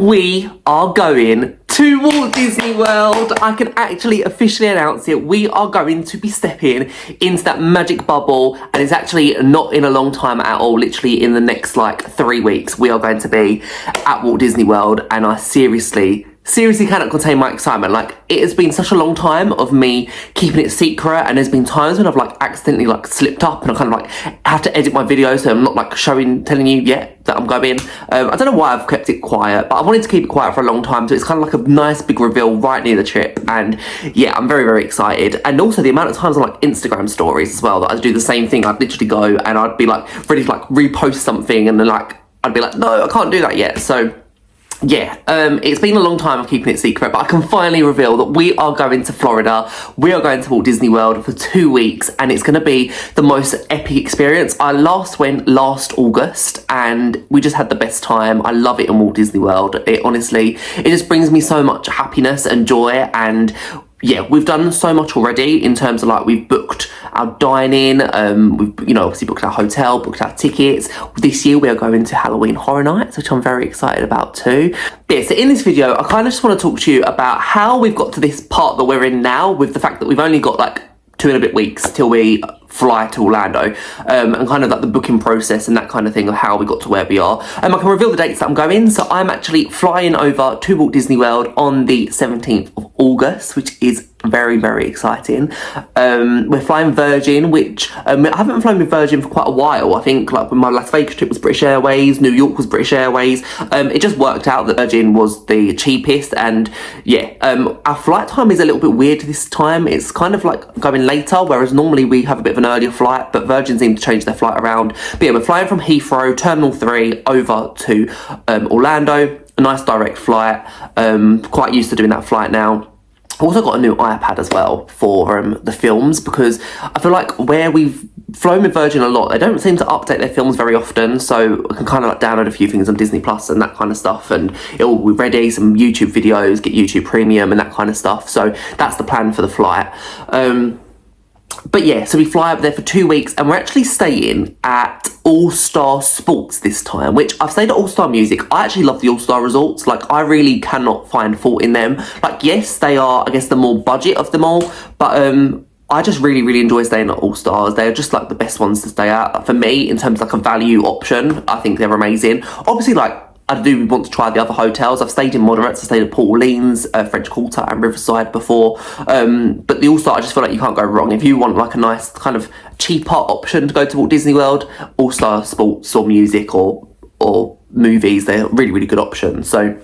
we are going to Walt Disney World. I can actually officially announce it. We are going to be stepping into that magic bubble, and it's actually not in a long time at all. Literally in the next like 3 weeks, we are going to be at Walt Disney World, and I seriously cannot contain my excitement. Like, it has been such a long time of me keeping it secret, and there's been times when I've like accidentally like slipped up and I kind of like have to edit my video, so I'm not like telling you yet that I'm going. I don't know why I've kept it quiet, but I wanted to keep it quiet for a long time, so it's kind of like a nice big reveal right near the trip. And yeah, I'm very excited. And also the amount of times on like Instagram stories as well that I do the same thing. I'd literally go and I'd be like ready to like repost something, and then like I'd be like, no, I can't do that yet. So yeah, it's been a long time of keeping it secret, but I can finally reveal that we are going to Florida. We are going to Walt Disney World for 2 weeks, and it's going to be the most epic experience. I last went last August, and we just had the best time. I love it in Walt Disney World. It honestly, it just brings me so much happiness and joy. And yeah, we've done so much already in terms of like, we've booked our dining, we've, you know, obviously booked our hotel, booked our tickets. This year we are going to Halloween Horror Nights, which I'm very excited about too. But yeah, so in this video, I kind of just want to talk to you about how we've got to this part that we're in now, with the fact that we've only got like 2 and a bit weeks till we fly to Orlando, and kind of like the booking process and that kind of thing of how we got to where we are. I can reveal the dates that I'm going. So I'm actually flying over to Walt Disney World on the 17th of August, which is very exciting. We're flying Virgin, which I haven't flown with Virgin for quite a while. I think like when my Las Vegas trip was British Airways, New York was British Airways. It just worked out that Virgin was the cheapest. And yeah, our flight time is a little bit weird this time. It's kind of like going later, whereas normally we have a bit of an earlier flight, but Virgin seemed to change their flight around. But yeah, we're flying from Heathrow, Terminal 3 over to Orlando. A nice direct flight. Quite used to doing that flight now. I've also got a new iPad as well for the films, because I feel like where we've flown with Virgin a lot, they don't seem to update their films very often, so I can kind of like download a few things on Disney Plus and that kind of stuff, and it'll be ready, some YouTube videos, get YouTube Premium and that kind of stuff. So that's the plan for the flight. But yeah, so we fly up there for 2 weeks, and we're actually staying at All Star Sports this time, which I've stayed at All Star Music. I actually love the All Star resorts. Like, I really cannot find fault in them. Like, yes, they are, I guess, the more budget of them all, but I just really enjoy staying at All Stars. They're just like the best ones to stay at for me in terms of like a value option. I think they're amazing. Obviously, like, I do want to try the other hotels. I've stayed in moderates. I stayed at Port Orleans, French Quarter and Riverside before. But the All-Star, I just feel like you can't go wrong. If you want like a nice kind of cheaper option to go to Walt Disney World, All-Star Sports or Music or movies, they're really good options. So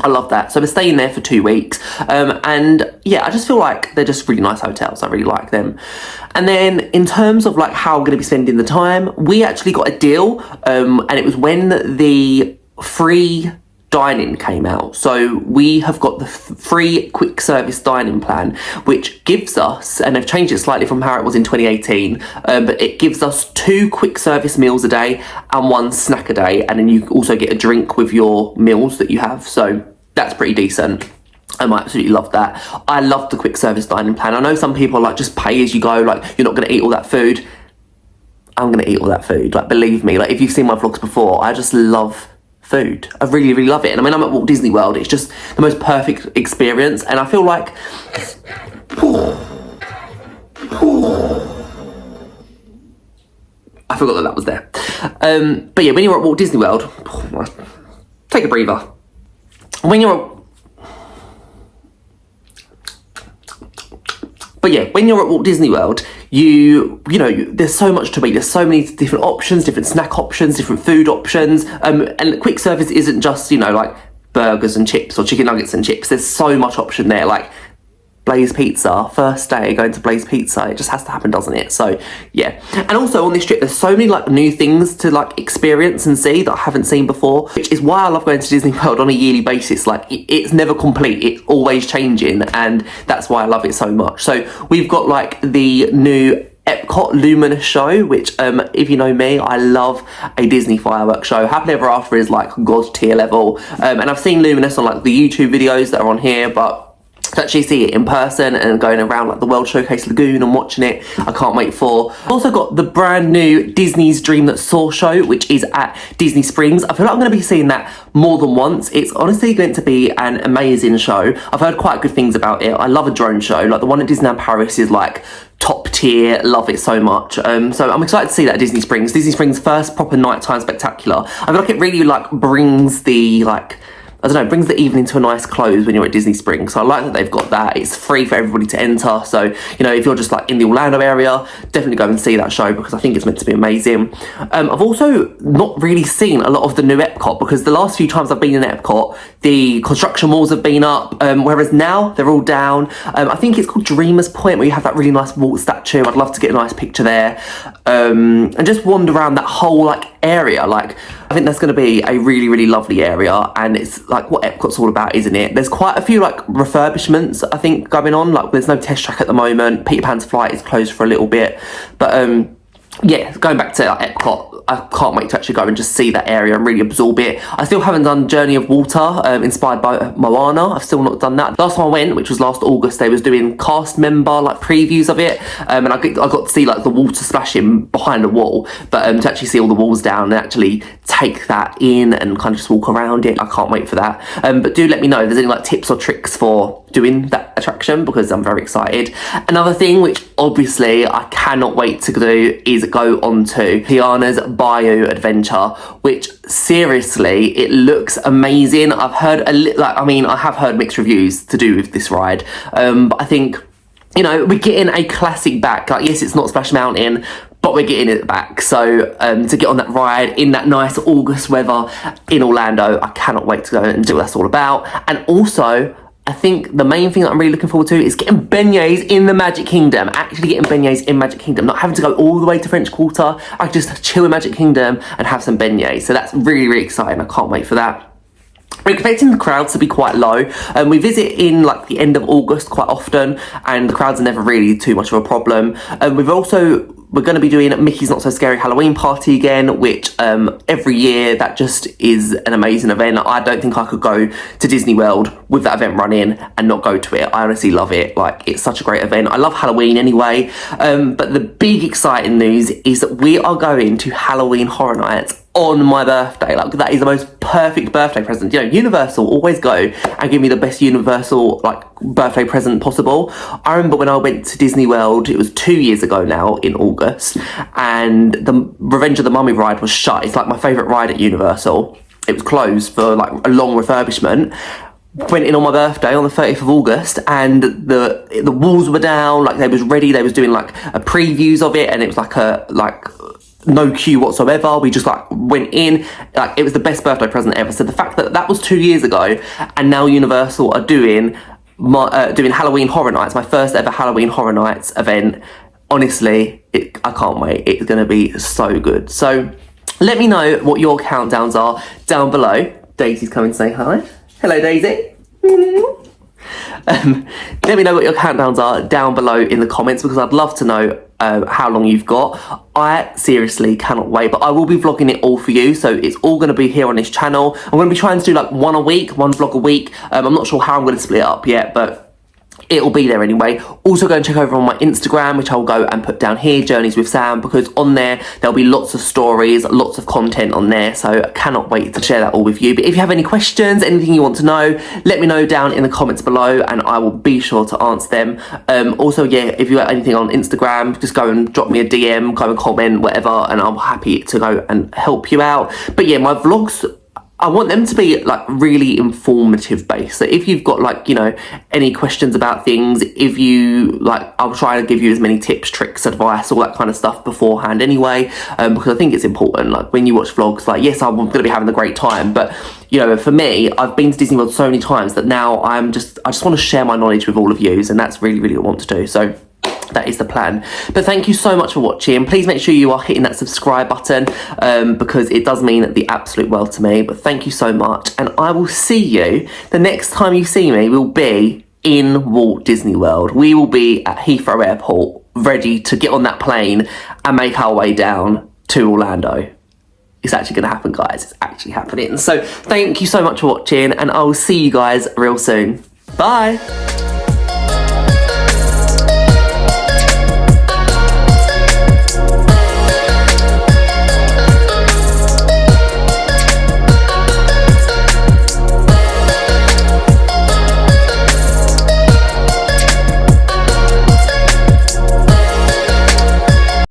I love that. So we're staying there for 2 weeks. And yeah, I just feel like they're just really nice hotels. I really like them. And then in terms of like how I'm going to be spending the time, we actually got a deal. And it was when the free dining came out. So we have got the free quick service dining plan, which gives us, and they've changed it slightly from how it was in 2018, but it gives us 2 quick service meals a day and 1 snack a day, and then you also get a drink with your meals that you have. So that's pretty decent. I absolutely love that. I love the quick service dining plan. I know some people are like, just pay as you go, like you're not going to eat all that food. I'm going to eat all that food, like, believe me. Like, if you've seen my vlogs before, I just love food. I really love it. And I mean, I'm at Walt Disney World, it's just the most perfect experience, and I feel like I forgot that was there. But yeah, when you're at Walt Disney World, take a breather. When you're at Walt Disney World, you know, there's so much to eat. There's so many different options, different snack options, different food options. And quick service isn't just, you know, like burgers and chips or chicken nuggets and chips. There's so much option there. Like Blaze Pizza, first day going to Blaze Pizza, it just has to happen, doesn't it? So yeah. And also on this trip, there's so many like new things to like experience and see that I haven't seen before, which is why I love going to Disney World on a yearly basis. Like, it's never complete, it's always changing, and that's why I love it so much. So we've got like the new Epcot Luminous show, which if you know me, I love a Disney fireworks show. Happily Ever After is like God tier level, and I've seen Luminous on like the YouTube videos that are on here, but to actually see it in person and going around like the World Showcase Lagoon and watching it. I can't wait for. Also got the brand new Disney's Dream That Soar show, which is at Disney Springs. I feel like I'm going to be seeing that more than once. It's honestly going to be an amazing show. I've heard quite good things about it. I love a drone show. Like the one at Disneyland Paris is like top tier, love it so much. So I'm excited to see that at Disney Springs. Disney Springs' first proper nighttime spectacular. I feel like it really like brings the like, I don't know, brings the evening to a nice close when you're at Disney Springs. So I like that they've got that. It's free for everybody to enter. So, you know, if you're just like in the Orlando area, definitely go and see that show because I think it's meant to be amazing. I've also not really seen a lot of the new Epcot because the last few times I've been in Epcot, the construction walls have been up, whereas now they're all down. I think it's called Dreamers Point where you have that really nice Walt statue. I'd love to get a nice picture there and just wander around that whole like area. Like, I think that's going to be a really, really lovely area, and it's like what Epcot's all about, isn't it? There's quite a few like refurbishments, I think, going on. Like, there's no test track at the moment. Peter Pan's flight is closed for a little bit, but yeah, going back to like, Epcot, I can't wait to actually go and just see that area and really absorb it. I still haven't done Journey of Water, inspired by Moana. I've still not done that. Last time I went, which was last August, they was doing cast member like previews of it, and I got to see like the water splashing behind the wall, but to actually see all the walls down and actually take that in and kind of just walk around it, I can't wait for that. But do let me know if there's any like tips or tricks for doing that attraction because I'm very excited. Another thing which obviously I cannot wait to do is go on to Tiana's Bayou adventure, which seriously, it looks amazing. I've heard I have heard mixed reviews to do with this ride, but I think, you know, we're getting a classic back. Like, yes, it's not Splash Mountain, but we're getting it back. So to get on that ride in that nice August weather in Orlando, I cannot wait to go and do what that's all about. And also, I think the main thing that I'm really looking forward to is getting beignets in the Magic Kingdom. Actually getting beignets in Magic Kingdom. Not having to go all the way to French Quarter. I can just chill in Magic Kingdom and have some beignets. So that's really, really exciting. I can't wait for that. We're expecting the crowds to be quite low. We visit in like the end of August quite often, and the crowds are never really too much of a problem. We're going to be doing Mickey's Not So Scary Halloween Party again, which every year that just is an amazing event. I don't think I could go to Disney World with that event running and not go to it. I honestly love it. Like, it's such a great event. I love Halloween anyway. But the big exciting news is that we are going to Halloween Horror Nights on my birthday. Like, that is the most perfect birthday present. You know, Universal always go and give me the best Universal like birthday present possible. I remember when I went to Disney World, it was 2 years ago now in August, and the Revenge of the Mummy ride was shut. It's like my favourite ride at Universal. It was closed for like a long refurbishment. Went in on my birthday on the 30th of August, and the walls were down, like they was ready. They was doing like a previews of it, and it was like no queue whatsoever. We just like went in, like it was the best birthday present ever. So the fact that that was 2 years ago, and now Universal are doing Halloween Horror Nights, my first ever Halloween Horror Nights event. Honestly, I can't wait. It's going to be so good. So let me know what your countdowns are down below. Daisy's coming to say hi. Hello, Daisy. Let me know what your countdowns are down below in the comments because I'd love to know how long you've got. I seriously cannot wait, but I will be vlogging it all for you, so it's all going to be here on this channel. I'm going to be trying to do like one vlog a week. I'm not sure how I'm going to split it up yet, but it'll be there anyway. Also go and check over on my Instagram, which I'll go and put down here, Journeys with Sam, because on there there'll be lots of stories, lots of content on there, so I cannot wait to share that all with you. But if you have any questions, anything you want to know, let me know down in the comments below and I will be sure to answer them. Also, yeah, if you have anything on Instagram, just go and drop me a DM, go and comment, whatever, and I'm happy to go and help you out. But yeah, my vlogs, I want them to be like really informative based. So if you've got like, you know, any questions about things, if you like, I'll try to give you as many tips, tricks, advice, all that kind of stuff beforehand anyway, because I think it's important. Like when you watch vlogs, like, yes, I'm going to be having a great time, but you know, for me, I've been to Disney World so many times that now I just want to share my knowledge with all of you, and that's really, really what I want to do. So that is the plan. But thank you so much for watching. Please make sure you are hitting that subscribe button because it does mean the absolute world to me. But thank you so much, and I will see you the next time you see me will be in Walt Disney World. We will be at Heathrow Airport ready to get on that plane and make our way down to Orlando. It's actually going to happen, guys. It's actually happening. So thank you so much for watching, and I will see you guys real soon. Bye.